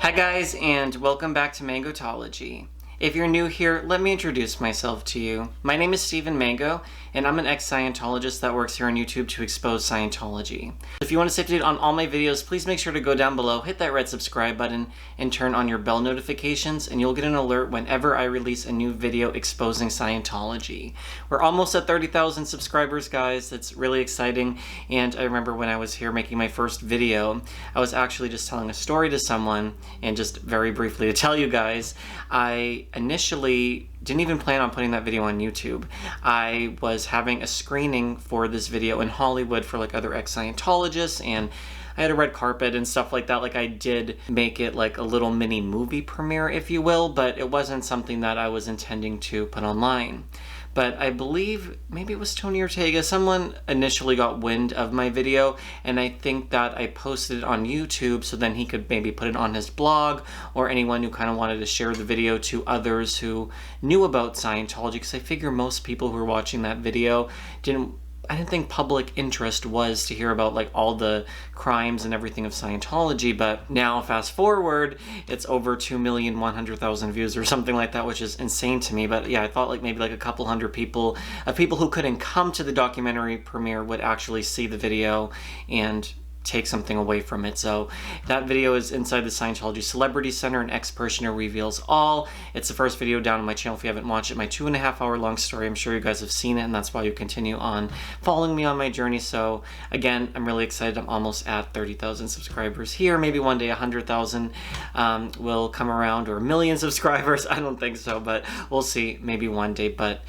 Hi guys, and welcome back to Mangotology. If you're new here, let me introduce myself to you. My name is Steven Mango, and I'm an ex-Scientologist that works here on YouTube to expose Scientology. If you want to stay up to date on all my videos, please make sure to go down below, hit that red subscribe button, and turn on your bell notifications, and you'll get an alert whenever I release a new video exposing Scientology. We're almost at 30,000 subscribers, guys. That's really exciting, and I remember when I was here making my first video, I was actually just telling a story to someone, and just very briefly to tell you guys, I initially didn't even plan on putting that video on YouTube. I was having a screening for this video in Hollywood for like other ex-Scientologists, and I had a red carpet and stuff like that. Like I did make it like a little mini movie premiere, if you will, but it wasn't something that I was intending to put online. But I believe maybe it was Tony Ortega, someone initially got wind of my video, and I think that I posted it on YouTube so then he could maybe put it on his blog, or anyone who kind of wanted to share the video to others who knew about Scientology, because I figure most people who were watching that video I didn't think public interest was to hear about like all the crimes and everything of Scientology, but now fast forward, it's over 2,100,000 views or something like that, which is insane to me. But yeah, I thought like maybe like a couple hundred people who couldn't come to the documentary premiere would actually see the video and take something away from it. So that video is inside the Scientology Celebrity Center, an ex-parishioner reveals all. It's the first video down on my channel if you haven't watched it. My 2.5 hour long story. I'm sure you guys have seen it, and that's why you continue on following me on my journey. So again, I'm really excited. I'm almost at 30,000 subscribers here. Maybe one day 100,000 will come around, or a million subscribers. I don't think so, but we'll see. Maybe one day. But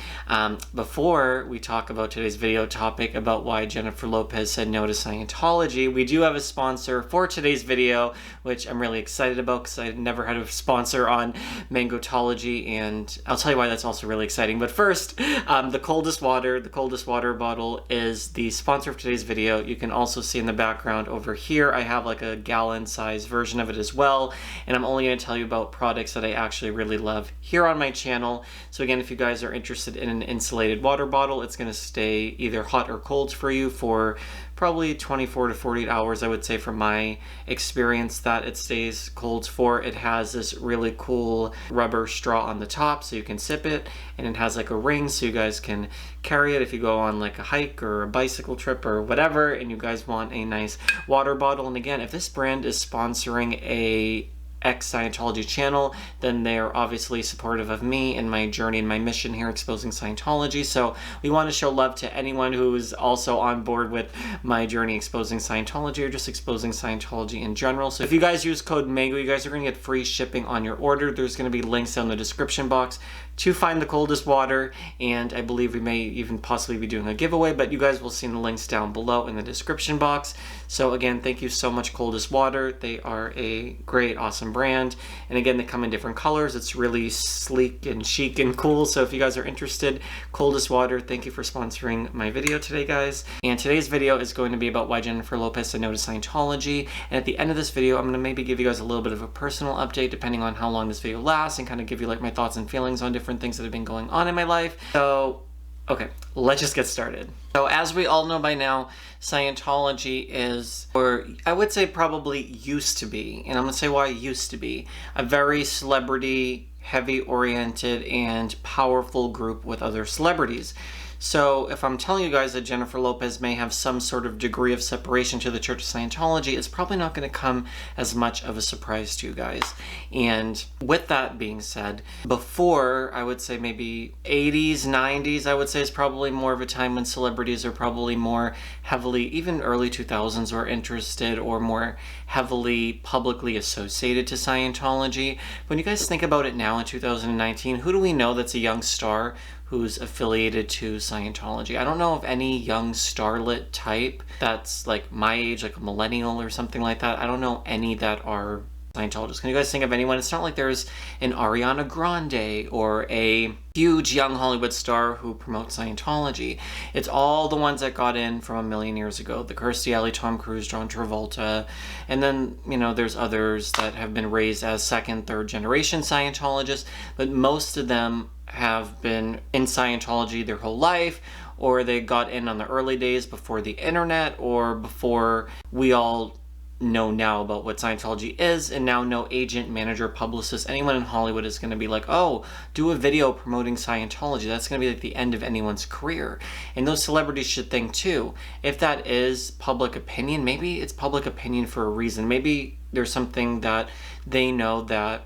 before we talk about today's video topic about why Jennifer Lopez said no to Scientology, we do have a sponsor for today's video, which I'm really excited about because I never had a sponsor on Mangotology, and I'll tell you why that's also really exciting. But first, the coldest water bottle is the sponsor of today's video. You can also see in the background over here, I have like a gallon size version of it as well, and I'm only going to tell you about products that I actually really love here on my channel. So again, if you guys are interested in an insulated water bottle, it's going to stay either hot or cold for you for probably 24 to 48 hours, I would say, from my experience, that it stays cold for. It has this really cool rubber straw on the top so you can sip it, and it has like a ring so you guys can carry it if you go on like a hike or a bicycle trip or whatever, and you guys want a nice water bottle. And again, if this brand is sponsoring a ex-Scientology channel, then they're obviously supportive of me and my journey and my mission here exposing Scientology. So we want to show love to anyone who is also on board with my journey exposing Scientology, or just exposing Scientology in general. So if you guys use code MANGO, you guys are going to get free shipping on your order. There's going to be links down in the description box to find the coldest water, and I believe we may even possibly be doing a giveaway, but you guys will see the links down below in the description box. So again, thank you so much, Coldest Water. They are a great, awesome brand, and again, they come in different colors. It's really sleek and chic and cool. So if you guys are interested, Coldest Water, thank you for sponsoring my video today, guys. And today's video is going to be about why Jennifer Lopez said no to Scientology, and at the end of this video, I'm going to maybe give you guys a little bit of a personal update depending on how long this video lasts, and kind of give you like my thoughts and feelings on different things that have been going on in my life. So okay, let's just get started. So as we all know by now, Scientology is, or I would say probably used to be, and I'm going to say why it used to be, a very celebrity heavy oriented and powerful group with other celebrities. So if I'm telling you guys that Jennifer Lopez may have some sort of degree of separation to the Church of Scientology, it's probably not going to come as much of a surprise to you guys. And with that being said, before, I would say maybe 80s, 90s, I would say is probably more of a time when celebrities are probably more heavily, even early 2000s, were interested or more heavily publicly associated to Scientology. When you guys think about it now in 2019, who do we know that's a young star who's affiliated to Scientology? I don't know of any young starlet type that's like my age, like a millennial or something like that. I don't know any that are Scientologists. Can you guys think of anyone? It's not like there's an Ariana Grande or a huge young Hollywood star who promotes Scientology. It's all the ones that got in from a million years ago. The Kirstie Alley, Tom Cruise, John Travolta, and then, you know, there's others that have been raised as second, third generation Scientologists, but most of them have been in Scientology their whole life, or they got in on the early days before the internet, or before we all know now about what Scientology is, and now no agent, manager, publicist, anyone in Hollywood is going to be like, oh, do a video promoting Scientology. That's going to be like the end of anyone's career. And those celebrities should think too, if that is public opinion, maybe it's public opinion for a reason. Maybe there's something that they know that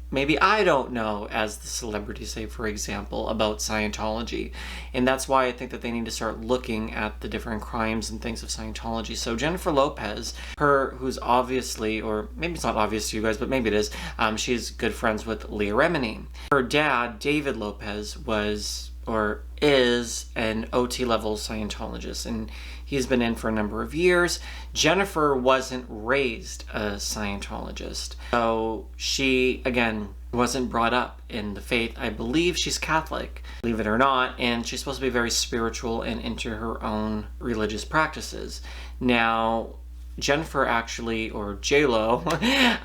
maybe I don't know, as the celebrities say, for example, about Scientology. And that's why I think that they need to start looking at the different crimes and things of Scientology. So Jennifer Lopez, who's obviously, or maybe it's not obvious to you guys, but maybe it is, she's good friends with Leah Remini. Her dad, David Lopez, was, or is, an OT level Scientologist, and he's been in for a number of years. Jennifer wasn't raised a Scientologist, so she, again, wasn't brought up in the faith. I believe she's Catholic, believe it or not, and she's supposed to be very spiritual and into her own religious practices. Now, Jennifer actually, or J-Lo,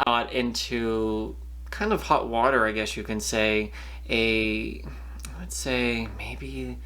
got into kind of hot water, I guess you can say, I'd say maybe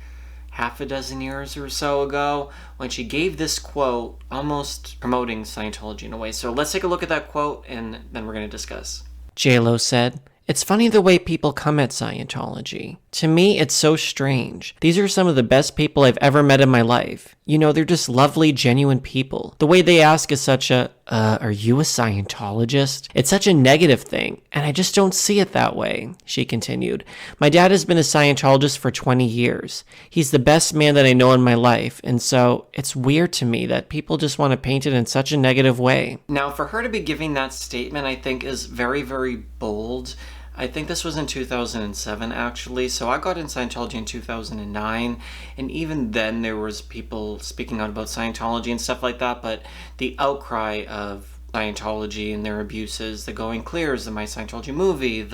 half a dozen years or so ago, when she gave this quote almost promoting Scientology in a way. So let's take a look at that quote, and then we're going to discuss. J-Lo said, "It's funny the way people come at Scientology. To me, it's so strange. These are some of the best people I've ever met in my life. You know, they're just lovely, genuine people. The way they ask is such a, are you a Scientologist? It's such a negative thing, and I just don't see it that way," she continued. "My dad has been a Scientologist for 20 years. He's the best man that I know in my life, and so it's weird to me that people just want to paint it in such a negative way." Now, for her to be giving that statement, I think is very, very bold. I think this was in 2007, actually. So I got in Scientology in 2009, and even then there was people speaking out about Scientology and stuff like that, but the outcry of Scientology and their abuses, the Going Clears, the My Scientology movie,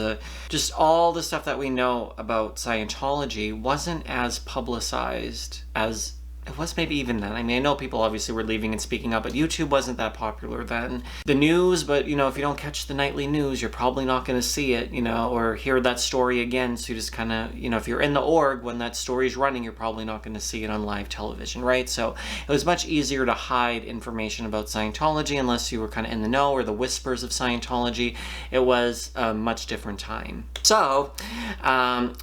just all the stuff that we know about Scientology wasn't as publicized as it was maybe even then. I mean, I know people obviously were leaving and speaking up, but YouTube wasn't that popular then. The news, but you know, if you don't catch the nightly news, you're probably not going to see it, you know, or hear that story again. So you just kind of, you know, if you're in the org when that story's running, you're probably not going to see it on live television, right? So it was much easier to hide information about Scientology unless you were kind of in the know, or the whispers of Scientology. It was a much different time. So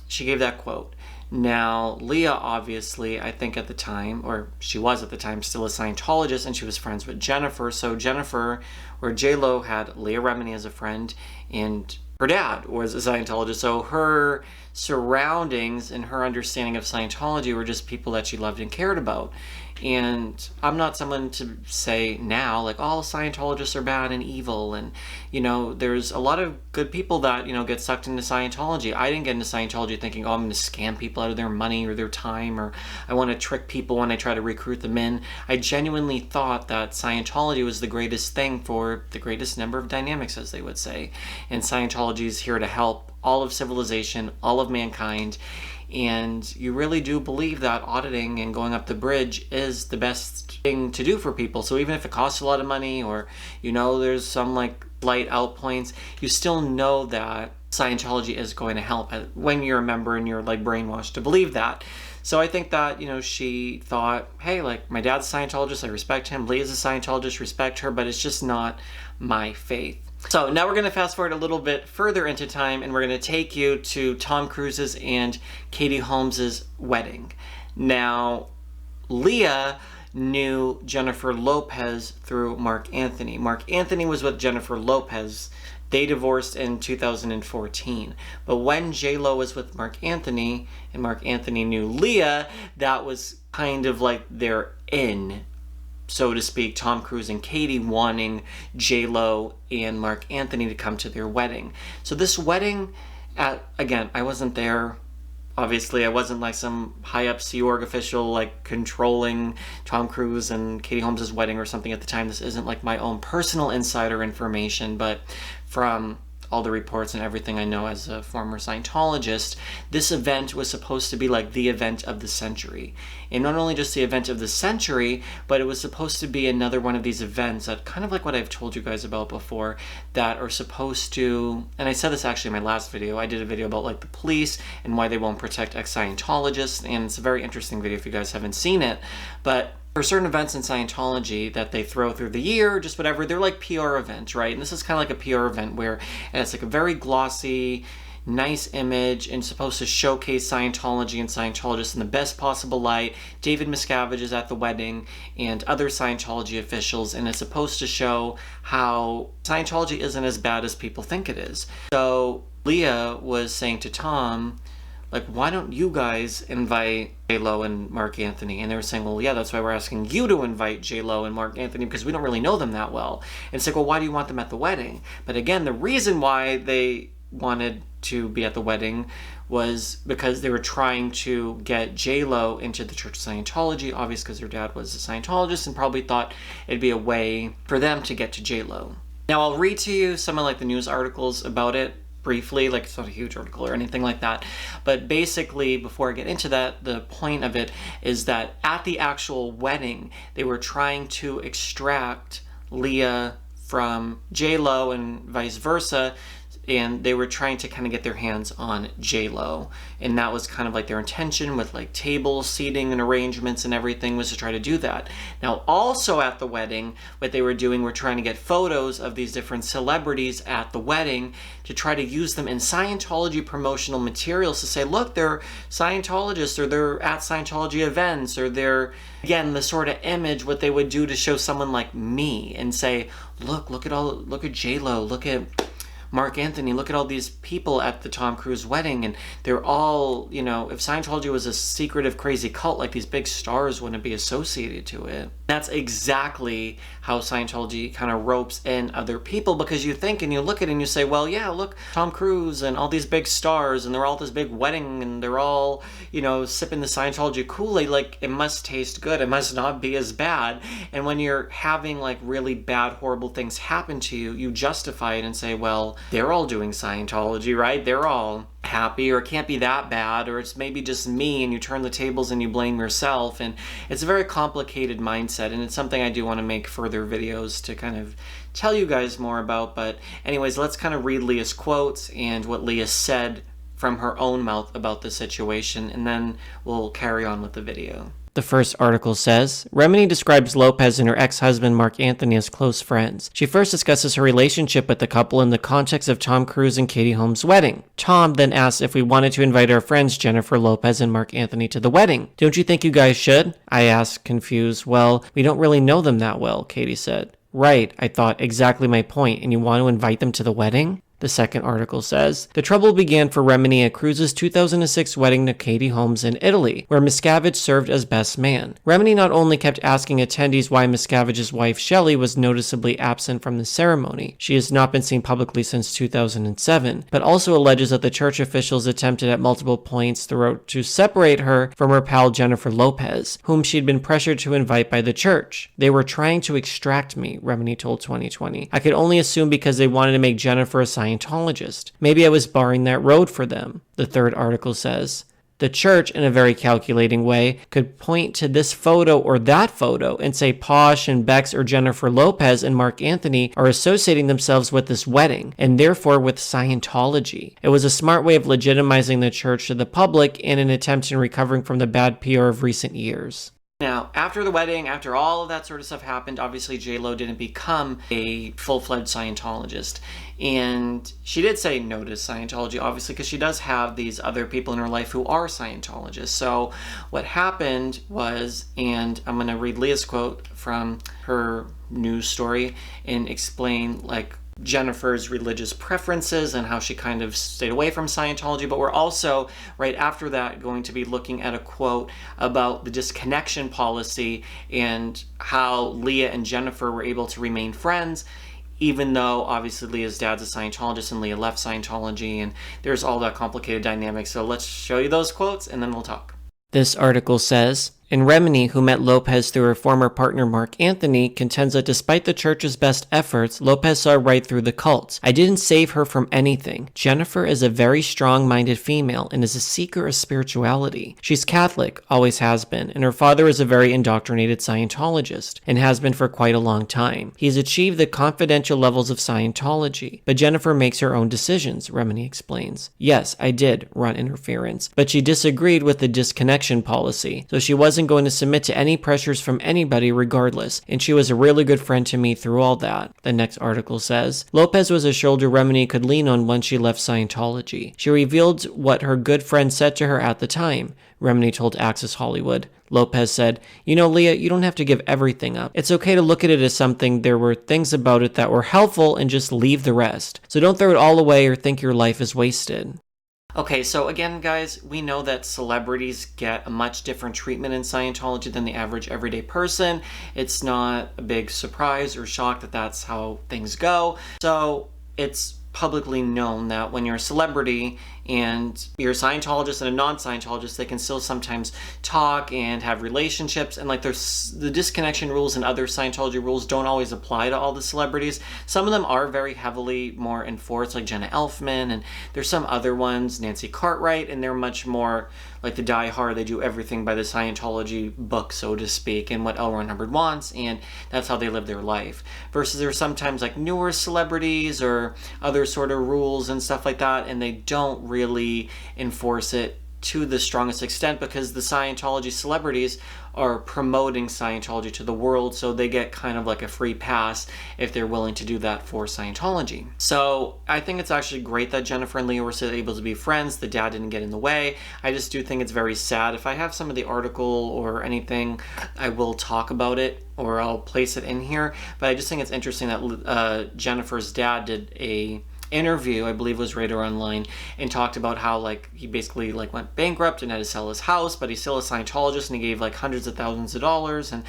she gave that quote. Now, Leah, obviously, I think at the time, or she was at the time, still a Scientologist, and she was friends with Jennifer. So Jennifer, or J-Lo, had Leah Remini as a friend, and her dad was a Scientologist. So her surroundings and her understanding of Scientology were just people that she loved and cared about. And I'm not someone to say now, like, all Scientologists are bad and evil. And, you know, there's a lot of good people that, you know, get sucked into Scientology. I didn't get into Scientology thinking, oh, I'm going to scam people out of their money or their time, or I want to trick people when I try to recruit them in. I genuinely thought that Scientology was the greatest thing for the greatest number of dynamics, as they would say. And Scientology is here to help all of civilization, all of mankind. And you really do believe that auditing and going up the bridge is the best thing to do for people. So even if it costs a lot of money, or, you know, there's some like light out points, you still know that Scientology is going to help when you're a member and you're like brainwashed to believe that. So I think that, you know, she thought, hey, like, my dad's a Scientologist, I respect him. Leah's a Scientologist, respect her, but it's just not my faith. So now we're going to fast forward a little bit further into time, and we're going to take you to Tom Cruise's and Katie Holmes's wedding. Now, Leah knew Jennifer Lopez through Mark Anthony. Mark Anthony was with Jennifer Lopez. They divorced in 2014. But when J-Lo was with Mark Anthony, and Mark Anthony knew Leah, that was kind of like their in, so to speak, Tom Cruise and Katie wanting J-Lo and Mark Anthony to come to their wedding. So this wedding, again, I wasn't there. Obviously, I wasn't like some high-up Sea Org official like controlling Tom Cruise and Katie Holmes' wedding or something at the time. This isn't like my own personal insider information, but from all the reports and everything I know as a former Scientologist, this event was supposed to be like the event of the century. And not only just the event of the century, but it was supposed to be another one of these events that, kind of like what I've told you guys about before, that are supposed to, and I said this actually in my last video, I did a video about like the police and why they won't protect ex-Scientologists, and it's a very interesting video if you guys haven't seen it. But There are certain events in Scientology that they throw through the year, just whatever. They're like PR events, right? And this is kind of like a PR event where it's like a very glossy, nice image and supposed to showcase Scientology and Scientologists in the best possible light. David Miscavige is at the wedding and other Scientology officials, and it's supposed to show how Scientology isn't as bad as people think it is. So Leah was saying to Tom, like, why don't you guys invite J-Lo and Mark Anthony? And they were saying, well, yeah, that's why we're asking you to invite J-Lo and Mark Anthony, because we don't really know them that well. And it's like, well, why do you want them at the wedding? But again, the reason why they wanted to be at the wedding was because they were trying to get J-Lo into the Church of Scientology, obviously because their dad was a Scientologist, and probably thought it'd be a way for them to get to J-Lo. Now, I'll read to you some of like the news articles about it briefly, like it's not a huge article or anything like that, but basically, before I get into that, the point of it is that at the actual wedding, they were trying to extract Leah from J-Lo and vice versa, and they were trying to kind of get their hands on J-Lo, and that was kind of like their intention with like tables, seating, and arrangements and everything, was to try to do that. Now, also at the wedding, what they were doing were trying to get photos of these different celebrities at the wedding to try to use them in Scientology promotional materials to say, look, they're Scientologists, or they're at Scientology events, or they're, again, the sort of image what they would do to show someone like me and say, look at J-Lo, look at Mark Anthony, look at all these people at the Tom Cruise wedding, and they're all, you know, if Scientology was a secretive, crazy cult, like these big stars wouldn't be associated to it. That's exactly how Scientology kind of ropes in other people, because you think and you look at it and you say, well, yeah, look, Tom Cruise and all these big stars, and they're all at this big wedding, and they're all, you know, sipping the Scientology Kool-Aid, like, it must taste good, it must not be as bad. And when you're having like really bad, horrible things happen to you, you justify it and say, well, they're all doing Scientology, right? They're all happy, or it can't be that bad, or it's maybe just me, and you turn the tables and you blame yourself. And it's a very complicated mindset, and it's something I do want to make further videos to kind of tell you guys more about. But anyways, let's kind of read Leah's quotes and what Leah said from her own mouth about the situation, and then we'll carry on with the video. The first article says, Remini describes Lopez and her ex-husband Mark Anthony as close friends. She first discusses her relationship with the couple in the context of Tom Cruise and Katie Holmes' wedding. Tom then asks if we wanted to invite our friends Jennifer Lopez and Mark Anthony to the wedding. Don't you think you guys should? I asked, confused. Well, we don't really know them that well, Katie said. Right, I thought, exactly my point, and you want to invite them to the wedding? The second article says, the trouble began for Remini at Cruise's 2006 wedding to Katie Holmes in Italy, where Miscavige served as best man. Remini not only kept asking attendees why Miscavige's wife Shelley was noticeably absent from the ceremony, she has not been seen publicly since 2007, but also alleges that the church officials attempted at multiple points throughout to separate her from her pal Jennifer Lopez, whom she'd been pressured to invite by the church. They were trying to extract me, Remini told 2020. I could only assume because they wanted to make Jennifer a Scientologist. Maybe I was barring that road for them, the third article says. The church, in a very calculating way, could point to this photo or that photo and say Posh and Bex or Jennifer Lopez and Mark Anthony are associating themselves with this wedding, and therefore with Scientology. It was a smart way of legitimizing the church to the public in an attempt in recovering from the bad PR of recent years. Now, after the wedding, after all of that sort of stuff happened, obviously J-Lo didn't become a full-fledged Scientologist. And she did say no to Scientology, obviously, because she does have these other people in her life who are Scientologists. So what happened was, and I'm going to read Leah's quote from her news story and explain, like, Jennifer's religious preferences and how she kind of stayed away from Scientology, but we're also, right after that, going to be looking at a quote about the disconnection policy and how Leah and Jennifer were able to remain friends, even though obviously Leah's dad's a Scientologist and Leah left Scientology, and there's all that complicated dynamic. So let's show you those quotes and then we'll talk. This article says, and Remini, who met Lopez through her former partner Mark Anthony, contends that despite the church's best efforts, Lopez saw right through the cult. I didn't save her from anything. Jennifer is a very strong-minded female and is a seeker of spirituality. She's Catholic, always has been, and her father is a very indoctrinated Scientologist, and has been for quite a long time. He's achieved the confidential levels of Scientology, but Jennifer makes her own decisions, Remini explains. Yes, I did run interference, but she disagreed with the disconnection policy, so she wasn't wasn't going to submit to any pressures from anybody regardless, and she was a really good friend to me through all that. The next article says, Lopez was a shoulder Remini could lean on once she left Scientology. She revealed what her good friend said to her at the time. Remini told Access Hollywood. Lopez said, "You know, Leah, you don't have to give everything up. It's okay to look at it as something there were things about it that were helpful and just leave the rest. So don't throw it all away or think your life is wasted." Okay, so again, guys, we know that celebrities get a much different treatment in Scientology than the average everyday person. It's not a big surprise or shock that that's how things go. So it's publicly known that when you're a celebrity and you're a Scientologist and a non-Scientologist, they can still sometimes talk and have relationships, and like there's the disconnection rules and other Scientology rules don't always apply to all the celebrities. Some of them are very heavily more enforced, like Jenna Elfman, and there's some other ones, Nancy Cartwright, and they're much more like the die-hard. They do everything by the Scientology book, so to speak, and what L. Ron Hubbard wants, and that's how they live their life. Versus there's sometimes like newer celebrities or other sort of rules and stuff like that, and they don't really enforce it to the strongest extent because the Scientology celebrities are promoting Scientology to the world, so they get kind of like a free pass if they're willing to do that for Scientology. So I think it's actually great that Jennifer and Leah were still able to be friends. The dad didn't get in the way. I just do think it's very sad. If I have some of the article or anything, I will talk about it or I'll place it in here. But I just think it's interesting that Jennifer's dad did a interview, I believe was Radar Online, and talked about how like he basically like went bankrupt and had to sell his house, but he's still a Scientologist and he gave like hundreds of thousands of dollars, and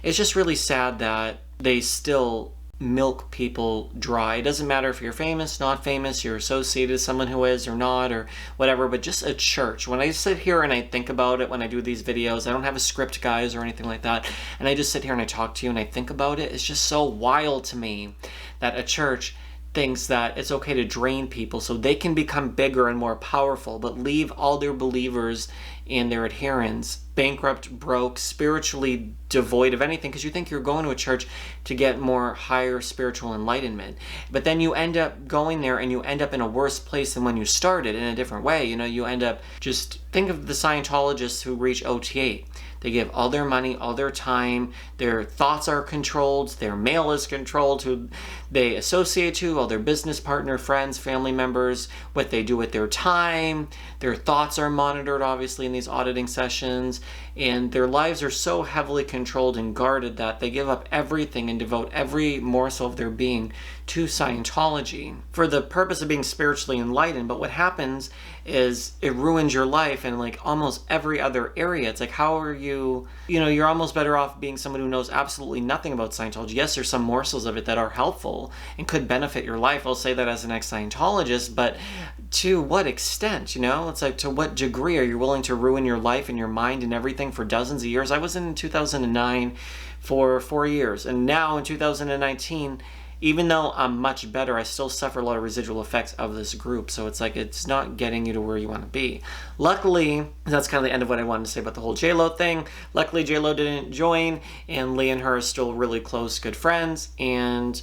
it's just really sad that they still milk people dry. It doesn't matter if you're famous, not famous, you're associated with someone who is or not or whatever, but just a church. When I sit here and I think about it, when I do these videos, I don't have a script, guys, or anything like that, and I just sit here and I talk to you and I think about it, it's just so wild to me that a church thinks that it's okay to drain people so they can become bigger and more powerful, but leave all their believers and their adherents bankrupt, broke, spiritually devoid of anything, because you think you're going to a church to get more higher spiritual enlightenment. But then you end up going there and you end up in a worse place than when you started in a different way. You know, you end up just, think of the Scientologists who reach OT8. They give all their money, all their time, their thoughts are controlled, their mail is controlled, who they associate to, all their business partner, friends, family members, what they do with their time, their thoughts are monitored obviously in these auditing sessions, and their lives are so heavily controlled and guarded that they give up everything and devote every morsel of their being to Scientology for the purpose of being spiritually enlightened. But what happens is it ruins your life in like almost every other area. It's like, how are you, you're almost better off being someone who knows absolutely nothing about Scientology. Yes, there's some morsels of it that are helpful and could benefit your life. I'll say that as an ex-Scientologist, but to what extent, It's like, to what degree are you willing to ruin your life and your mind and everything for dozens of years? I was in 2009 for 4 years, and now in 2019, even though I'm much better, I still suffer a lot of residual effects of this group. So it's like, it's not getting you to where you want to be. Luckily, that's kind of the end of what I wanted to say about the whole J-Lo thing. Luckily, J-Lo didn't join, and Lee and her are still really close, good friends. And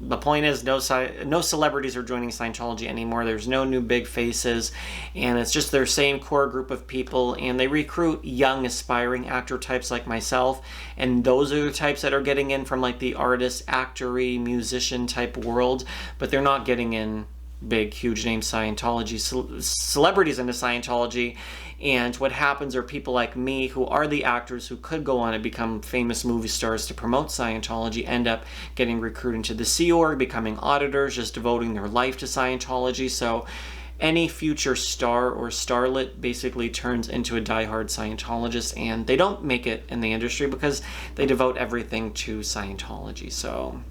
the point is, no celebrities are joining Scientology anymore. There's no new big faces, and it's just their same core group of people, and they recruit young aspiring actor types like myself, and those are the types that are getting in from like the artist, actor-y, musician type world, but they're not getting in big, huge name Scientology celebrities into Scientology. And what happens are people like me, who are the actors who could go on and become famous movie stars to promote Scientology, end up getting recruited into the Sea Org, becoming auditors, just devoting their life to Scientology. So any future star or starlet basically turns into a diehard Scientologist, and they don't make it in the industry because they devote everything to Scientology. So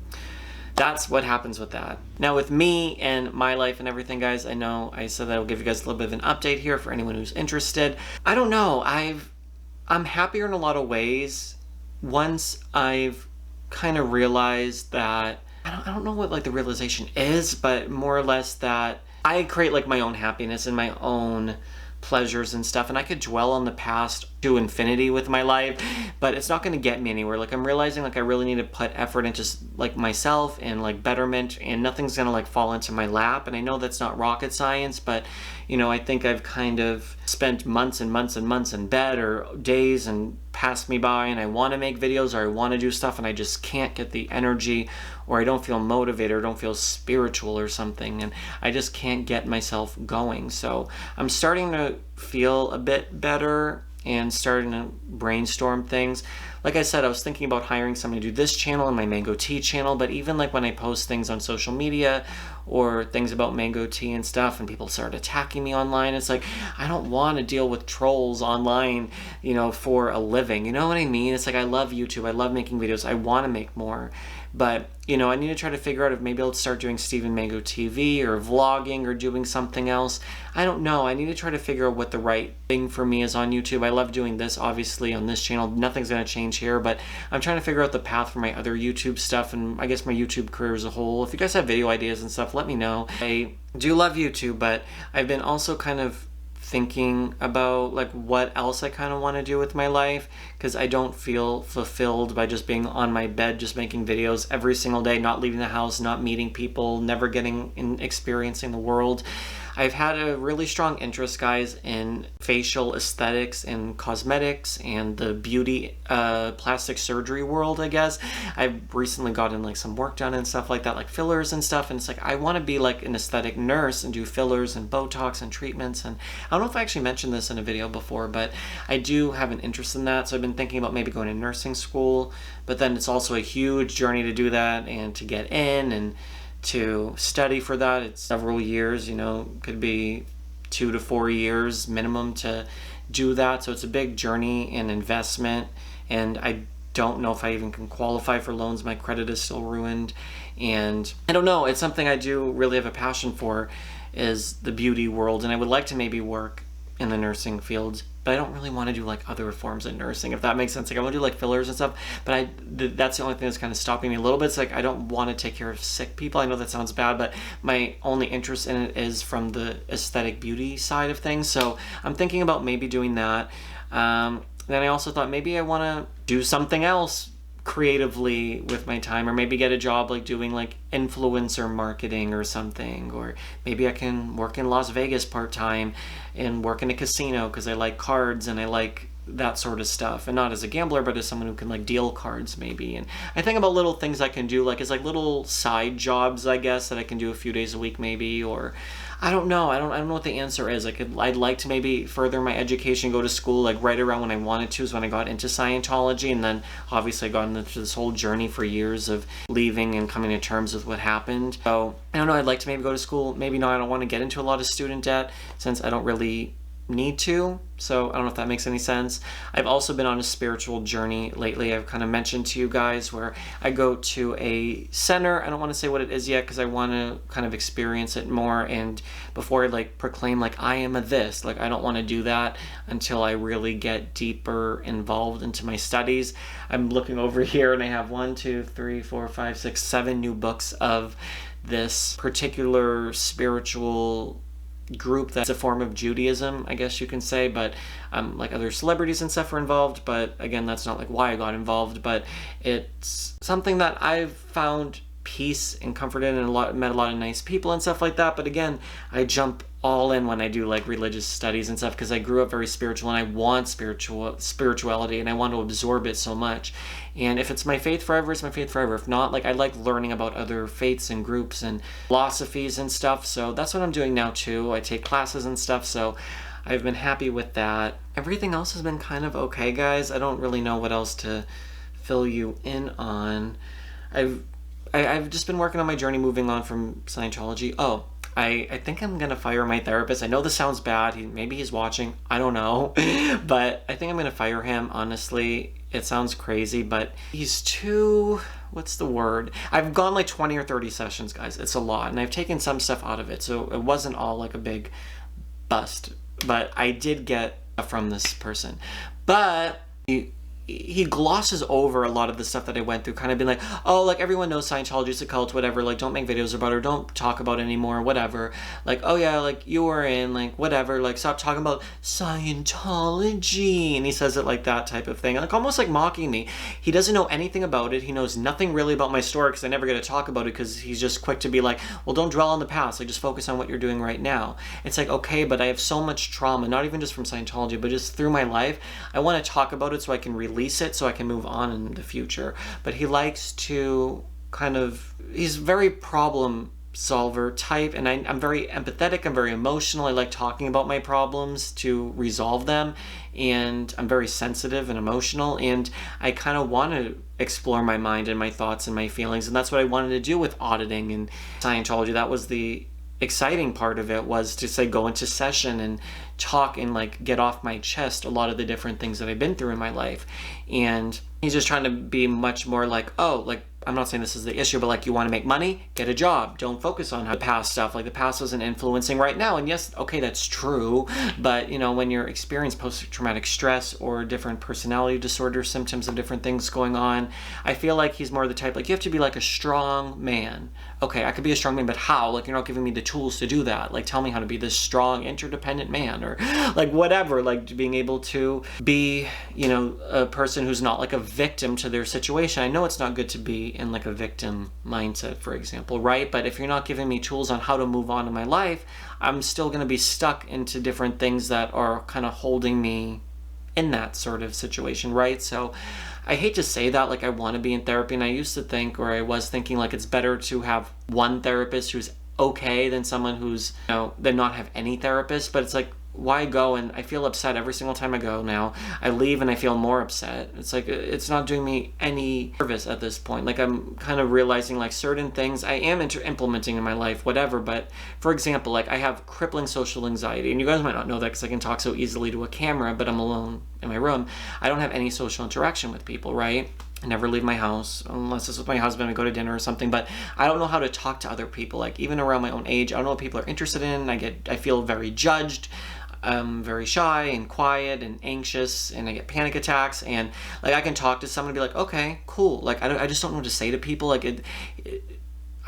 that's what happens with that. Now with me and my life and everything, guys, I know I said that I'll give you guys a little bit of an update here for anyone who's interested. I don't know, I'm happier in a lot of ways once I've kind of realized that, I don't know what like the realization is, but more or less that I create like my own happiness and my own pleasures and stuff, and I could dwell on the past to infinity with my life, but it's not going to get me anywhere. Like, I'm realizing like I really need to put effort into like myself and like betterment, and nothing's going to like fall into my lap. And I know that's not rocket science, but you know, I think I've kind of spent months and months and months in bed, or days and passed me by, and I want to make videos, or I want to do stuff, and I just can't get the energy, or I don't feel motivated, or don't feel spiritual or something, and I just can't get myself going. So I'm starting to feel a bit better and starting to brainstorm things. Like I said, I was thinking about hiring somebody to do this channel and my mango tea channel, but even like when I post things on social media or things about mango tea and stuff, and people start attacking me online, it's like, I don't want to deal with trolls online, you know, for a living. You know what I mean? It's like, I love YouTube, I love making videos, I want to make more, but you know, I need to try to figure out if maybe I'll start doing Steven Mango TV or vlogging or doing something else. I don't know. I need to try to figure out what the right thing for me is on YouTube. I love doing this, obviously, on this channel. Nothing's going to change here, but I'm trying to figure out the path for my other YouTube stuff, and I guess my YouTube career as a whole. If you guys have video ideas and stuff, let me know. I do love YouTube, but I've been also kind of thinking about like what else I kind of want to do with my life, because I don't feel fulfilled by just being on my bed, just making videos every single day, not leaving the house, not meeting people, never getting in experiencing the world. I've had a really strong interest, guys, in facial aesthetics and cosmetics and the beauty plastic surgery world, I guess. I've recently gotten like some work done and stuff like that, like fillers and stuff, and it's like I want to be like an aesthetic nurse and do fillers and Botox and treatments. And I don't know if I actually mentioned this in a video before, but I do have an interest in that, so I've been thinking about maybe going to nursing school, but then it's also a huge journey to do that and to get in and to study for that. It's several years, you know, could be 2 to 4 years minimum to do that. So it's a big journey and investment, and I don't know if I even can qualify for loans. My credit is still ruined, and I don't know. It's something I do really have a passion for, is the beauty world, and I would like to maybe work in the nursing field, but I don't really want to do like other forms of nursing, if that makes sense. Like I want to do like fillers and stuff, but that's the only thing that's kind of stopping me a little bit. It's like I don't want to take care of sick people. I know that sounds bad, but my only interest in it is from the aesthetic beauty side of things. So I'm thinking about maybe doing that. Then I also thought maybe I want to do something else creatively with my time, or maybe get a job like doing like influencer marketing or something, or maybe I can work in Las Vegas part-time and work in a casino because I like cards and I like that sort of stuff, and not as a gambler but as someone who can like deal cards maybe. And I think about little things I can do like as like little side jobs, I guess, that I can do a few days a week maybe, or I don't know. I don't know what the answer is. I'd like to maybe further my education, go to school like right around when I wanted to, is when I got into Scientology, and then obviously I got into this whole journey for years of leaving and coming to terms with what happened. So I don't know, I'd like to maybe go to school, maybe not. I don't want to get into a lot of student debt since I don't really need to, so I don't know if that makes any sense. I've also been on a spiritual journey lately. I've kind of mentioned to you guys where I go to a center. I don't want to say what it is yet because I want to kind of experience it more, and before I like proclaim like I am a this, like I don't want to do that until I really get deeper involved into my studies. I'm looking over here and I have 1, 2, 3, 4, 5, 6, 7 new books of this particular spiritual group that's a form of Judaism, I guess you can say, but like other celebrities and stuff are involved, but again, that's not like why I got involved, but it's something that I've found peace and comfort in, and met a lot of nice people and stuff like that. But again, I jump all in when I do like religious studies and stuff because I grew up very spiritual and I want spirituality and I want to absorb it so much. And if it's my faith forever, it's my faith forever. If not, like I like learning about other faiths and groups and philosophies and stuff. So that's what I'm doing now too. I take classes and stuff, so I've been happy with that. Everything else has been kind of okay, guys. I don't really know what else to fill you in on. I've just been working on my journey moving on from Scientology. Oh, I think I'm gonna fire my therapist. I know this sounds bad. Maybe he's watching. I don't know. But I think I'm gonna fire him, honestly. It sounds crazy, but he's too... what's the word? I've gone like 20 or 30 sessions, guys. It's a lot. And I've taken some stuff out of it. So it wasn't all like a big bust. But I did get from this person. But... he glosses over a lot of the stuff that I went through, kind of being like, oh, like everyone knows Scientology is a cult, whatever, like don't make videos about it, or don't talk about it anymore, whatever. Like, oh yeah, like you were in, like whatever, like stop talking about Scientology. And he says it like that type of thing, like almost like mocking me. He doesn't know anything about it. He knows nothing really about my story because I never get to talk about it because he's just quick to be like, well, don't dwell on the past, like just focus on what you're doing right now. It's like, okay, but I have so much trauma, not even just from Scientology, but just through my life. I want to talk about it so I can release it so I can move on in the future. But he likes to he's very problem solver type, and I'm very empathetic, I'm very emotional, I like talking about my problems to resolve them, and I'm very sensitive and emotional, and I kind of want to explore my mind and my thoughts and my feelings, and that's what I wanted to do with auditing and Scientology. That was the exciting part of it, was to say go into session and talk and like get off my chest a lot of the different things that I've been through in my life. And he's just trying to be much more like, oh, like I'm not saying this is the issue, but like you want to make money, get a job, don't focus on the past stuff, like the past isn't influencing right now. And yes, okay, that's true, but you know, when you're experiencing post-traumatic stress or different personality disorder symptoms of different things going on, I feel like he's more the type, like you have to be like a strong man. Okay, I could be a strong man, but how? Like you're not giving me the tools to do that. Like tell me how to be this strong, interdependent man, or like whatever, like being able to be, you know, a person who's not like a victim to their situation. I know it's not good to be in like a victim mindset, for example, right? But if you're not giving me tools on how to move on in my life, I'm still going to be stuck into different things that are kind of holding me in that sort of situation, right? So I hate to say that, like I want to be in therapy, and I used to think, or I was thinking, like it's better to have one therapist who's okay than someone who's, you know, than not have any therapist. But it's like, why go? And I feel upset every single time I go now. I leave and I feel more upset. It's like, it's not doing me any service at this point. Like I'm kind of realizing like certain things I am implementing in my life, whatever. But for example, like I have crippling social anxiety, and you guys might not know that because I can talk so easily to a camera, but I'm alone in my room. I don't have any social interaction with people, right? I never leave my house unless it's with my husband. We go to dinner or something, but I don't know how to talk to other people. Like even around my own age, I don't know what people are interested in. I feel very judged. I'm very shy and quiet and anxious, and I get panic attacks, and like I can talk to someone and be like, okay, cool. Like I just don't know what to say to people. Like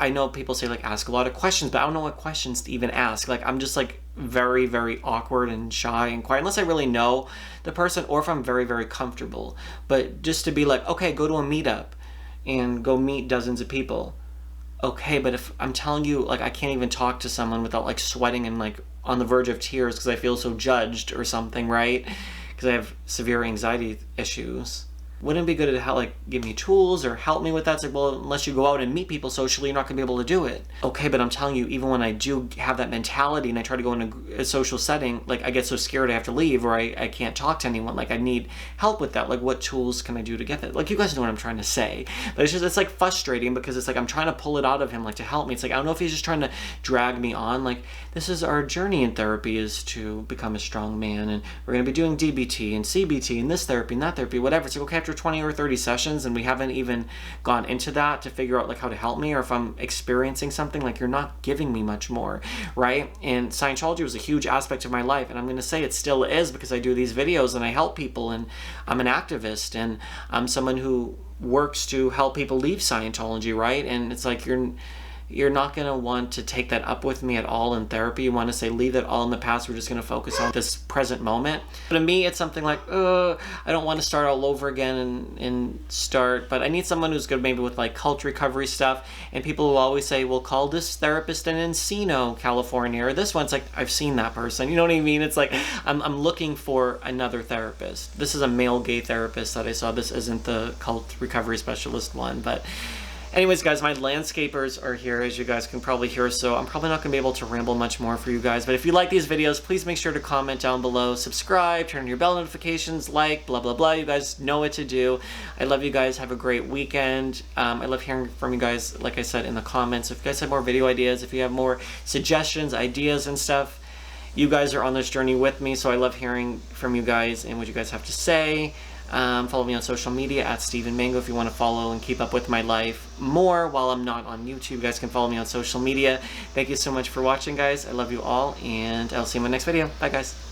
I know people say like ask a lot of questions, but I don't know what questions to even ask. Like I'm just like very, very awkward and shy and quiet unless I really know the person, or if I'm very, very comfortable. But just to be like, okay, go to a meetup and go meet dozens of people. Okay, but if I'm telling you, like I can't even talk to someone without like sweating and like on the verge of tears because I feel so judged or something, right? Because I have severe anxiety issues. Wouldn't it be good to like give me tools or help me with that? It's like, well, unless you go out and meet people socially, you're not gonna be able to do it. Okay, but I'm telling you, even when I do have that mentality and I try to go in a social setting, like I get so scared I have to leave, or I can't talk to anyone. Like I need help with that. Like what tools can I do to get that? Like you guys know what I'm trying to say. But it's just, it's like frustrating because it's like I'm trying to pull it out of him, like to help me. It's like, I don't know if he's just trying to drag me on. Like this is our journey in therapy, is to become a strong man, and we're gonna be doing DBT and CBT and this therapy and that therapy, whatever. It's like, okay, after 20 or 30 sessions and we haven't even gone into that to figure out like how to help me, or if I'm experiencing something, like you're not giving me much more, right? And Scientology was a huge aspect of my life, and I'm going to say it still is, because I do these videos and I help people, and I'm an activist, and I'm someone who works to help people leave Scientology, right? And it's like you're not going to want to take that up with me at all in therapy. You want to say, leave that all in the past. We're just going to focus on this present moment. But to me, it's something like, I don't want to start all over again and start, but I need someone who's good maybe with like cult recovery stuff. And people will always say, well, call this therapist in Encino, California, or this one. It's like, I've seen that person. You know what I mean? It's like, I'm looking for another therapist. This is a male gay therapist that I saw. This isn't the cult recovery specialist one, but anyways, guys, my landscapers are here, as you guys can probably hear, so I'm probably not going to be able to ramble much more for you guys. But if you like these videos, please make sure to comment down below, subscribe, turn on your bell notifications, like, blah, blah, blah. You guys know what to do. I love you guys. Have a great weekend. I love hearing from you guys, like I said, in the comments. If you guys have more video ideas, if you have more suggestions, ideas, and stuff, you guys are on this journey with me, so I love hearing from you guys and what you guys have to say. Follow me on social media at Steven Mango if you want to follow and keep up with my life more while I'm not on YouTube. You guys can follow me on social media. Thank you so much for watching, guys. I love you all, and I'll see you in my next video. Bye, guys.